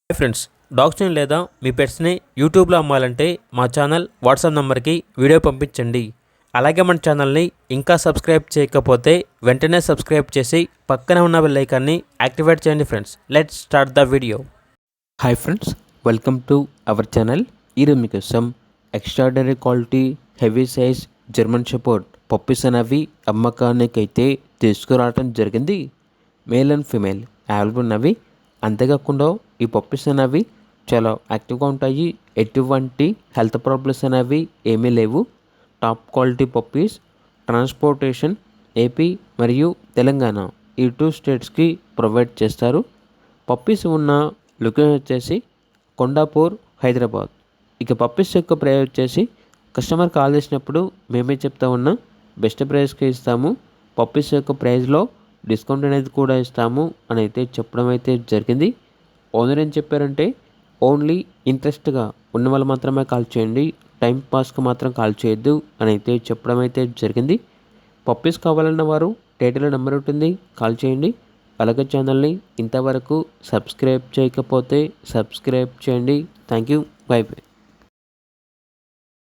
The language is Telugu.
హాయ్ ఫ్రెండ్స్, డాగ్స్ని లేదా మీ పెట్స్ని యూట్యూబ్లో అమ్మాలంటే మా ఛానల్ వాట్సాప్ నెంబర్కి వీడియో పంపించండి. అలాగే మన ఛానల్ని ఇంకా సబ్స్క్రైబ్ చేయకపోతే వెంటనే సబ్స్క్రైబ్ చేసి పక్కనే ఉన్న బెల్ ఐకాన్ని యాక్టివేట్ చేయండి friends. Let's start the video. Hi friends, welcome to our channel. ఈరోజు మీకోసం extraordinary quality heavy size German shepherd puppies అనేవి అమ్మకానికైతే తీసుకురావడం జరిగింది. మేల్ అండ్ ఫీమేల్ అవైలబుల్ ఉన్నవి. అంతేకాకుండా ఈ పప్పీస్ అనేవి చాలా యాక్టివ్గా ఉంటాయి. ఎటువంటి హెల్త్ ప్రాబ్లమ్స్ అనేవి ఏమీ లేవు. Top quality puppies. Transportation AP మరియు తెలంగాణ ఈ 2 స్టేట్స్కి ప్రొవైడ్ చేస్తారు. పప్పీస్ ఉన్న లొకేషన్ వచ్చేసి కొండాపూర్, హైదరాబాద్. ఇక పప్పీస్ యొక్క ప్రైస్ వచ్చేసి కస్టమర్ కాల్ చేసినప్పుడు మేమే చెప్తా ఉన్నాం, బెస్ట్ ప్రైస్కి ఇస్తాము. పప్పీస్ యొక్క ప్రైస్లో డిస్కౌంట్ అనేది కూడా ఇస్తాము అని అయితే చెప్పడం అయితే జరిగింది. ఓనర్ ఏం చెప్పారంటే, ఓన్లీ ఇంట్రెస్ట్గా ఉన్న వాళ్ళు మాత్రమే కాల్ చేయండి, టైం పాస్కి మాత్రం కాల్ చేయొద్దు అని అయితే చెప్పడం అయితే జరిగింది. పప్పీస్ కావాలన్న వారు టైటిల్లో నెంబర్ ఉంటుంది, కాల్ చేయండి. అలాగే ఛానల్ని ఇంతవరకు సబ్స్క్రైబ్ చేయకపోతే సబ్స్క్రైబ్ చేయండి. Thank you. By by.